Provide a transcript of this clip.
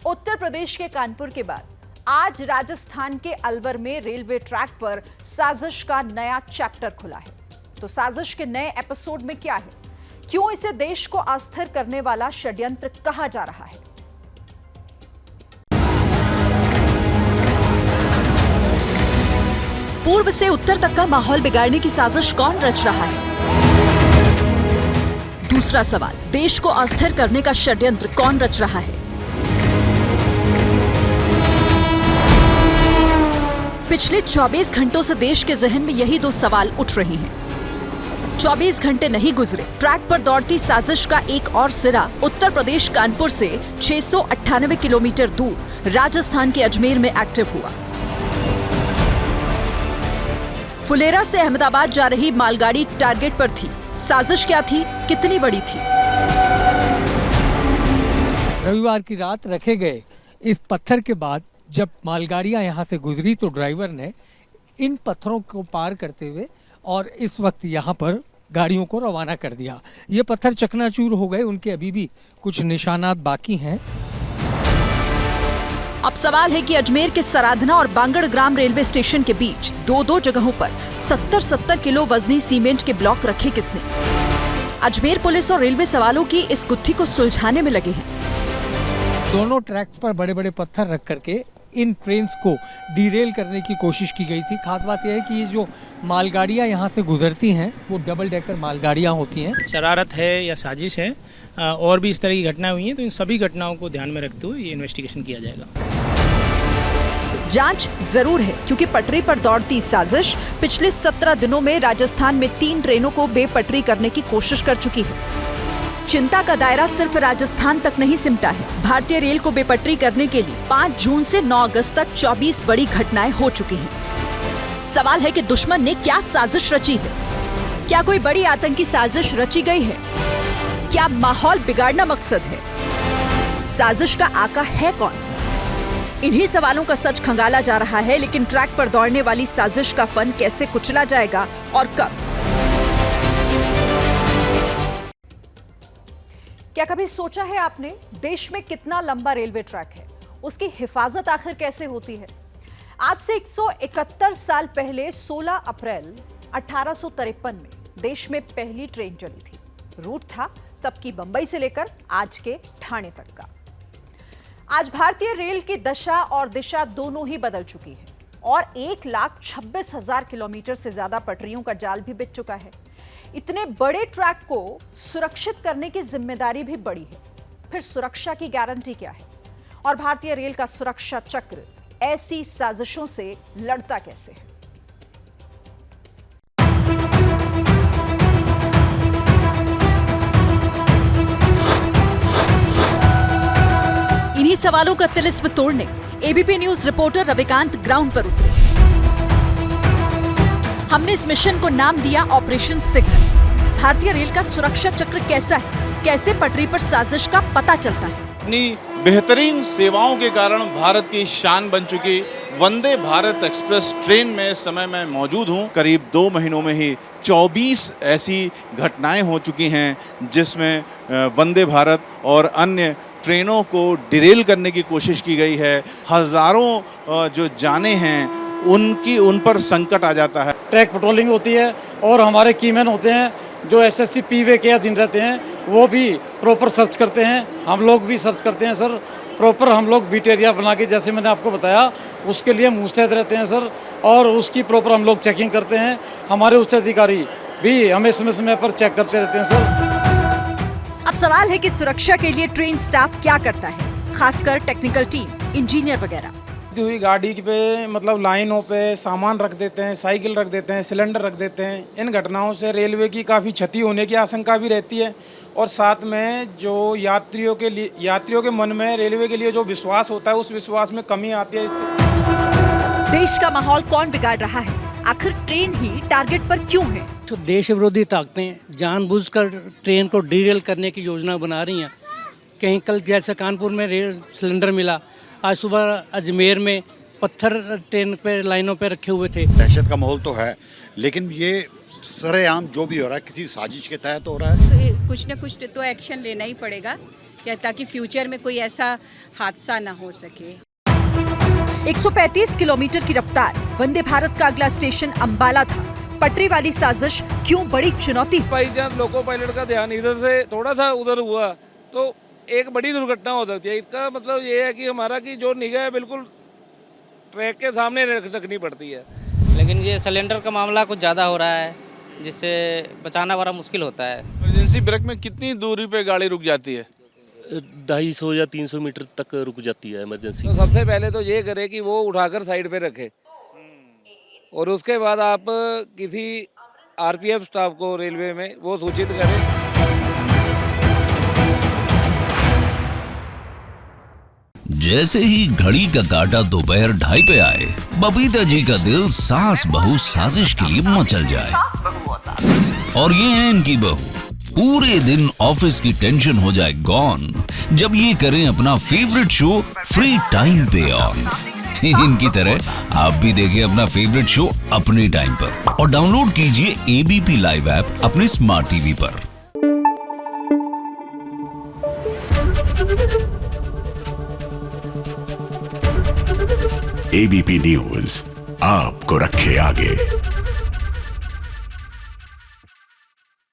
उत्तर प्रदेश के कानपुर के बाद आज राजस्थान के अलवर में रेलवे ट्रैक पर साजिश का नया चैप्टर खुला है। तो साजिश के नए एपिसोड में क्या है, क्यों इसे देश को अस्थिर करने वाला षड्यंत्र कहा जा रहा है? पूर्व से उत्तर तक का माहौल बिगाड़ने की साजिश कौन रच रहा है? दूसरा सवाल, देश को अस्थिर करने का षड्यंत्र कौन रच रहा है? पिछले 24 घंटों से देश के जहन में यही दो सवाल उठ रहे हैं। 24 घंटे नहीं गुजरे, ट्रैक पर दौड़ती साजिश का एक और सिरा उत्तर प्रदेश कानपुर से 698 किलोमीटर दूर राजस्थान के अजमेर में एक्टिव हुआ। फुलेरा से अहमदाबाद जा रही मालगाड़ी टारगेट पर थी। साजिश क्या थी, कितनी बड़ी थी? रविवार की रात रखे गए इस पत्थर के बाद जब मालगाड़ियां यहां से गुजरी तो ड्राइवर ने इन पत्थरों को पार करते हुए और इस वक्त यहां पर गाड़ियों को रवाना कर दिया। ये पत्थर चकनाचूर हो गए, उनके अभी भी कुछ निशानात बाकी हैं। अब सवाल है कि अजमेर के सराधना और बांगड़ ग्राम रेलवे स्टेशन के बीच दो जगहों पर 70-70 किलो वजनी सीमेंट के ब्लॉक रखे किसने? अजमेर पुलिस और रेलवे सवालों की इस गुत्थी को सुलझाने में लगे हैं। दोनों ट्रैक पर बड़े बड़े पत्थर रख करके इन ट्रेन्स को डीरेल करने की कोशिश की गई थी। खास बात यह है कि ये जो मालगाड़ियां यहाँ से गुजरती हैं वो डबल डेकर मालगाड़ियां होती हैं। शरारत है या साजिश है और भी इस तरह की घटनाएं हुई हैं, तो इन सभी घटनाओं को ध्यान में रखते हुए ये इन्वेस्टिगेशन किया जाएगा। जांच जरूर है, क्योंकि पटरी पर दौड़ती साजिश पिछले 17 दिनों में राजस्थान में 3 ट्रेनों को बेपटरी करने की कोशिश कर चुकी है। चिंता का दायरा सिर्फ राजस्थान तक नहीं सिमटा है। भारतीय रेल को बेपटरी करने के लिए 5 जून से 9 अगस्त तक 24 बड़ी घटनाएं हो चुकी हैं। सवाल है कि दुश्मन ने क्या साजिश रची है? क्या कोई बड़ी आतंकी साजिश रची गई है? क्या माहौल बिगाड़ना मकसद है? साजिश का आका है कौन? इन्हीं सवालों का सच खंगाला जा रहा है, लेकिन ट्रैक पर दौड़ने वाली साजिश का फन कैसे कुचला जाएगा और कब? क्या कभी सोचा है आपने, देश में कितना लंबा रेलवे ट्रैक है, उसकी हिफाजत आखिर कैसे होती है? आज से 171 साल पहले 16 अप्रैल 1853 में देश में पहली ट्रेन चली थी। रूट था तब की बंबई से लेकर आज के ठाणे तक का। आज भारतीय रेल की दशा और दिशा दोनों ही बदल चुकी है और 1,26,000 किलोमीटर से ज्यादा पटरियों का जाल भी बिछ चुका है। इतने बड़े ट्रैक को सुरक्षित करने की जिम्मेदारी भी बड़ी है। फिर सुरक्षा की गारंटी क्या है? और भारतीय रेल का सुरक्षा चक्र ऐसी साजिशों से लड़ता कैसे है? इन्हीं सवालों का तिलिस्म तोड़ने ABP news reporter Ravikant ground पर उतरे। हमने इस मिशन को नाम दिया ऑपरेशन सिग्नल। भारतीय रेल का सुरक्षा चक्र कैसा है? कैसे पटरी पर साजिश का पता चलता है? अपनी बेहतरीन सेवाओं के कारण भारत की शान बन चुकी वंदे भारत एक्सप्रेस ट्रेन में इस समय मैं मौजूद हूं। करीब 2 महीनों में ही 24 ऐसी घटनाएं हो चुकी हैं जिसमें वंदे भारत और अन्य ट्रेनों को डिरेल करने की कोशिश की गई है। हजारों जो जाने हैं उन पर संकट आ जाता है। ट्रैक पेट्रोलिंग होती है और हमारे कीमैन होते हैं जो एसएससी पीवे के अधीन रहते हैं, वो भी प्रॉपर सर्च करते हैं। हम लोग भी सर्च करते हैं सर, प्रॉपर हम लोग बीट एरिया बना के, जैसे मैंने आपको बताया, उसके लिए मुस्तैद रहते हैं सर, और उसकी प्रॉपर हम लोग चेकिंग करते हैं। हमारे उच्च अधिकारी भी हमें समय पर चेक करते रहते हैं सर। अब सवाल है कि सुरक्षा के लिए ट्रेन स्टाफ क्या करता है, खासकर टेक्निकल टीम, इंजीनियर वगैरह। हुई गाड़ी पे मतलब लाइनों पे सामान रख देते हैं, साइकिल रख देते हैं, सिलेंडर रख देते हैं। इन घटनाओं से रेलवे की काफ़ी क्षति होने की आशंका भी रहती है और साथ में जो यात्रियों के मन में रेलवे के लिए जो विश्वास होता है, उस विश्वास में कमी आती है। इससे देश का माहौल कौन बिगाड़ रहा है? आखिर ट्रेन ही टारगेट पर क्यों है? तो देश विरोधी ताकतें जानबूझकर ट्रेन को डीरेल करने की योजना बना रही हैं। कहीं कल जैसे कानपुर में रेल सिलेंडर मिला, आज सुबह अजमेर में पत्थर ट्रेन पे लाइनों पे रखे हुए थे। दहशत का माहौल तो है, लेकिन ये सरेआम जो भी हो रहा है किसी साजिश के तहत हो रहा है। कुछ न कुछ तो एक्शन लेना ही पड़ेगा, ताकि फ्यूचर में कोई ऐसा हादसा ना हो सके। 135 किलोमीटर की रफ्तार, वंदे भारत का अगला स्टेशन अंबाला था। पटरी वाली साजिश क्यों बड़ी चुनौती? बाई चांस लोको पायलट का ध्यान इधर से थोड़ा सा उधर हुआ तो एक बड़ी दुर्घटना हो सकती है। इसका मतलब ये है कि हमारा की जो निगाह है बिल्कुल ट्रैक के सामने रखनी पड़ती है। लेकिन ये सिलेंडर का मामला कुछ ज़्यादा हो रहा है, जिससे बचाना बड़ा मुश्किल होता है। इमरजेंसी ब्रेक में कितनी दूरी पे गाड़ी रुक जाती है? 250 या 300 मीटर तक रुक जाती है इमरजेंसी। तो सबसे पहले तो ये करे कि वो उठाकर साइड पे रखे और उसके बाद आप किसी आरपीएफ स्टाफ को रेलवे में वो सूचित करें। जैसे ही घड़ी का काटा दोपहर 2:30 पे आए, बबीता जी का दिल सास बहू साजिश के लिए मचल जाए। और ये है इनकी बहू, पूरे दिन ऑफिस की टेंशन हो जाए गॉन जब ये करें अपना फेवरेट शो फ्री टाइम पे ऑन। इनकी तरह आप भी देखें अपना फेवरेट शो अपने टाइम पर और डाउनलोड कीजिए एबीपी लाइव ऐप अपने स्मार्ट टीवी पर। एबीपी न्यूज आपको रखे आगे।